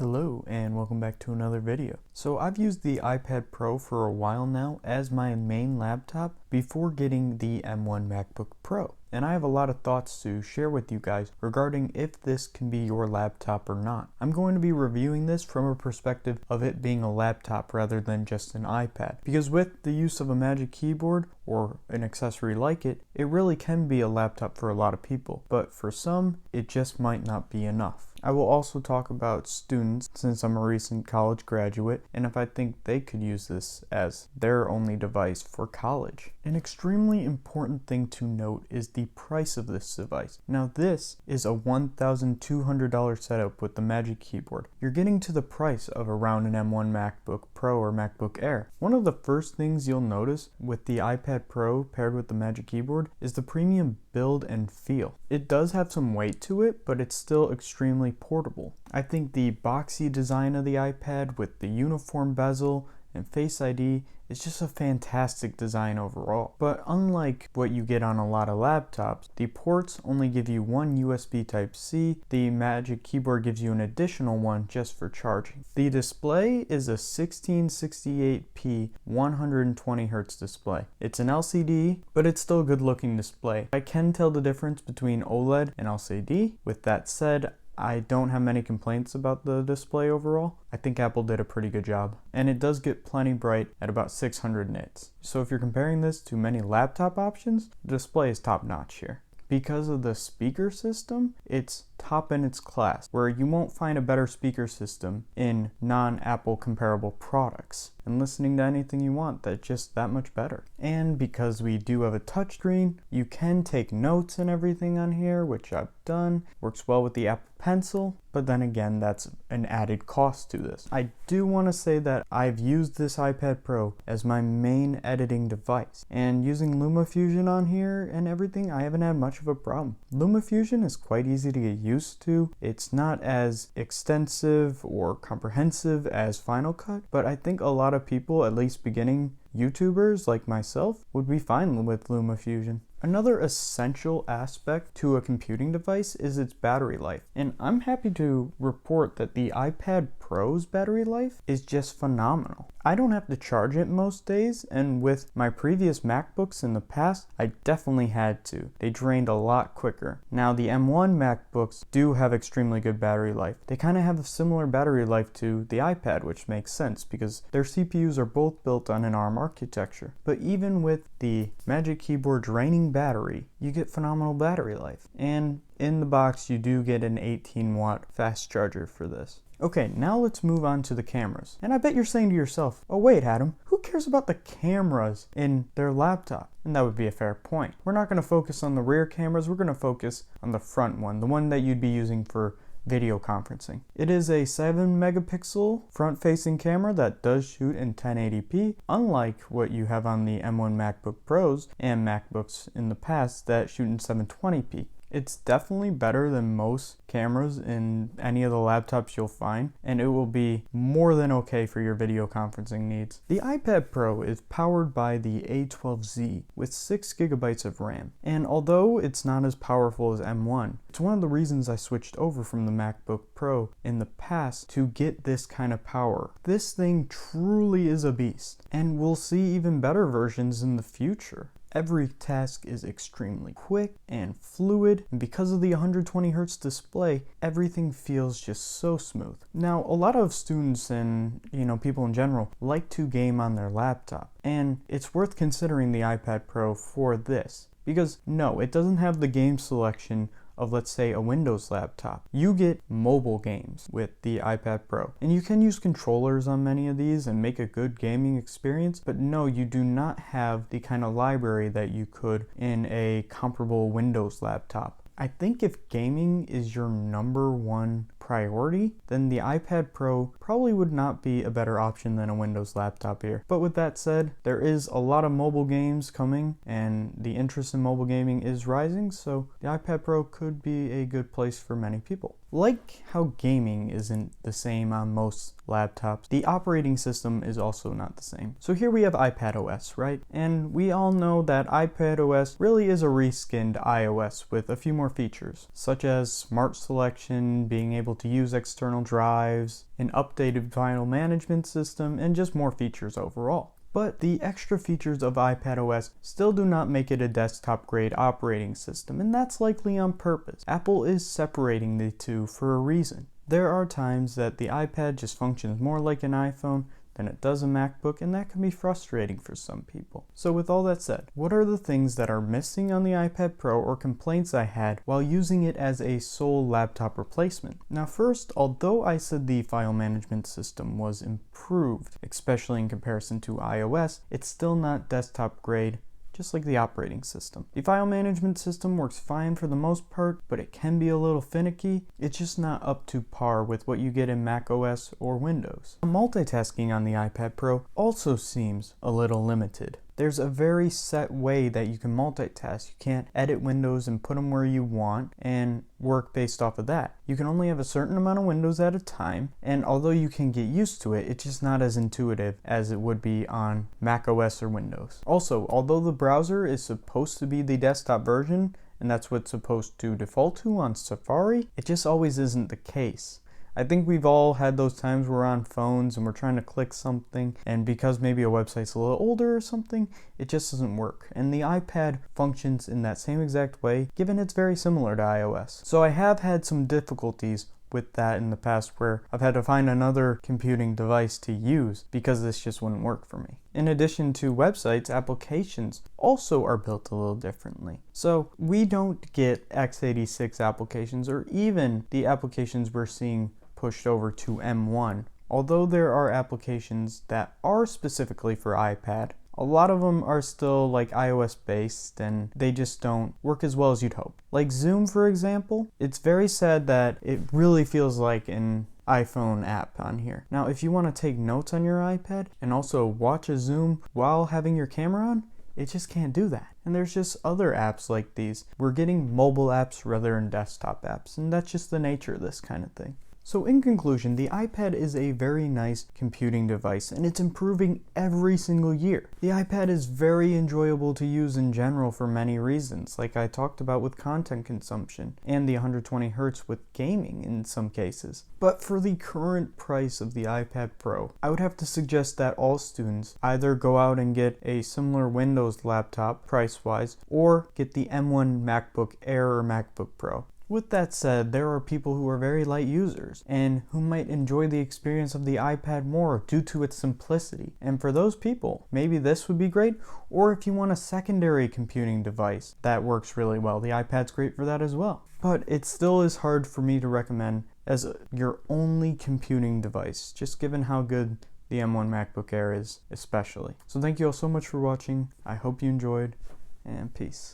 Hello and welcome back to another video. So I've used the iPad Pro for a while now as my main laptop before getting the M1 MacBook Pro. And I have a lot of thoughts to share with you guys regarding if this can be your laptop or not. I'm going to be reviewing this from a perspective of it being a laptop rather than just an iPad. Because with the use of a Magic Keyboard or an accessory like it, it really can be a laptop for a lot of people. But for some, it just might not be enough. I will also talk about students since I'm a recent college graduate and if I think they could use this as their only device for college. An extremely important thing to note is the price of this device. Now this is a $1,200 setup with the Magic Keyboard. You're getting to the price of around an M1 MacBook Pro or MacBook Air. One of the first things you'll notice with the iPad Pro paired with the Magic Keyboard is the premium build and feel. It does have some weight to it, but it's still extremely portable. I think the boxy design of the iPad with the uniform bezel and Face ID is just a fantastic design overall. But unlike what you get on a lot of laptops, the ports only give you one USB Type-C. The Magic Keyboard gives you an additional one just for charging. The display is a 1668p 120Hz display. It's an LCD, but it's still a good looking display. I can tell the difference between OLED and LCD. With that said, I don't have many complaints about the display overall. I think Apple did a pretty good job. And it does get plenty bright at about 600 nits. So if you're comparing this to many laptop options, the display is top notch here. Because of the speaker system, it's top in its class, where you won't find a better speaker system in non-Apple comparable products. And listening to anything you want, that's just that much better. And because we do have a touchscreen, you can take notes and everything on here, which I've done. Works well with the Apple Pencil, but then again, that's an added cost to this. I do want to say that I've used this iPad Pro as my main editing device, and using LumaFusion on here and everything, I haven't had much of a problem. LumaFusion is quite easy to get used to. It's not as extensive or comprehensive as Final Cut, but I think a lot of people, at least beginning YouTubers like myself, would be fine with LumaFusion. Another essential aspect to a computing device is its battery life, and I'm happy to report that the iPad Pro's battery life is just phenomenal. I don't have to charge it most days, and with my previous MacBooks in the past, I definitely had to. They drained a lot quicker. Now the M1 MacBooks do have extremely good battery life. They kind of have a similar battery life to the iPad, which makes sense because their CPUs are both built on an ARM architecture. But even with the Magic Keyboard draining battery, you get phenomenal battery life. And in the box, you do get an 18-watt fast charger for this. Okay, now let's move on to the cameras. And I bet you're saying to yourself, oh wait, Adam, who cares about the cameras in their laptop? And that would be a fair point. We're not going to focus on the rear cameras, we're going to focus on the front one, the one that you'd be using for video conferencing. It is a 7 megapixel front-facing camera that does shoot in 1080p, unlike what you have on the M1 MacBook Pros and MacBooks in the past that shoot in 720p. It's definitely better than most cameras in any of the laptops you'll find, and it will be more than okay for your video conferencing needs. The iPad Pro is powered by the A12Z with 6 GB of RAM, and although it's not as powerful as M1, it's one of the reasons I switched over from the MacBook Pro in the past to get this kind of power. This thing truly is a beast, and we'll see even better versions in the future. Every task is extremely quick and fluid, and because of the 120Hz display, everything feels just so smooth. Now, a lot of students and people in general like to game on their laptop, and it's worth considering the iPad Pro for this. Because no, it doesn't have the game selection of, let's say, a Windows laptop. You get mobile games with the iPad Pro. And you can use controllers on many of these and make a good gaming experience, but no, you do not have the kind of library that you could in a comparable Windows laptop. I think if gaming is your #1 priority, then the iPad Pro probably would not be a better option than a Windows laptop here. But with that said, there is a lot of mobile games coming and the interest in mobile gaming is rising, so the iPad Pro could be a good place for many people. Like how gaming isn't the same on most laptops, the operating system is also not the same. So here we have iPadOS, right? And we all know that iPadOS really is a reskinned iOS with a few more features, such as smart selection, being able able to use external drives, an updated file management system, and just more features overall. But the extra features of iPadOS still do not make it a desktop-grade operating system, and that's likely on purpose. Apple is separating the two for a reason. There are times that the iPad just functions more like an iPhone than it does a MacBook, and that can be frustrating for some people. So with all that said, what are the things that are missing on the iPad Pro or complaints I had while using it as a sole laptop replacement? Now first, although I said the file management system was improved, especially in comparison to iOS, it's still not desktop grade, just like the operating system. The file management system works fine for the most part, but it can be a little finicky. It's just not up to par with what you get in macOS or Windows. Multitasking on the iPad Pro also seems a little limited. There's a very set way that you can multitask. You can't edit windows and put them where you want and work based off of that. You can only have a certain amount of windows at a time, and although you can get used to it, it's just not as intuitive as it would be on macOS or Windows. Also, although the browser is supposed to be the desktop version, and that's what's supposed to default to on Safari, it just always isn't the case. I think we've all had those times where we're on phones and we're trying to click something, and because maybe a website's a little older or something, it just doesn't work. And the iPad functions in that same exact way, given it's very similar to iOS. So I have had some difficulties with that in the past where I've had to find another computing device to use because this just wouldn't work for me. In addition to websites, applications also are built a little differently. So we don't get x86 applications or even the applications we're seeing pushed over to M1. Although there are applications that are specifically for iPad, a lot of them are still like iOS based and they just don't work as well as you'd hope. Like Zoom, for example, it's very sad that it really feels like an iPhone app on here. Now, if you want to take notes on your iPad and also watch a Zoom while having your camera on, it just can't do that. And there's just other apps like these. We're getting mobile apps rather than desktop apps, and that's just the nature of this kind of thing. So in conclusion, the iPad is a very nice computing device and it's improving every single year. The iPad is very enjoyable to use in general for many reasons, like I talked about with content consumption and the 120 Hz with gaming in some cases. But for the current price of the iPad Pro, I would have to suggest that all students either go out and get a similar Windows laptop price-wise or get the M1 MacBook Air or MacBook Pro. With that said, there are people who are very light users and who might enjoy the experience of the iPad more due to its simplicity. And for those people, maybe this would be great, or if you want a secondary computing device that works really well, the iPad's great for that as well. But it still is hard for me to recommend as your only computing device, just given how good the M1 MacBook Air is especially. So thank you all so much for watching. I hope you enjoyed, and peace.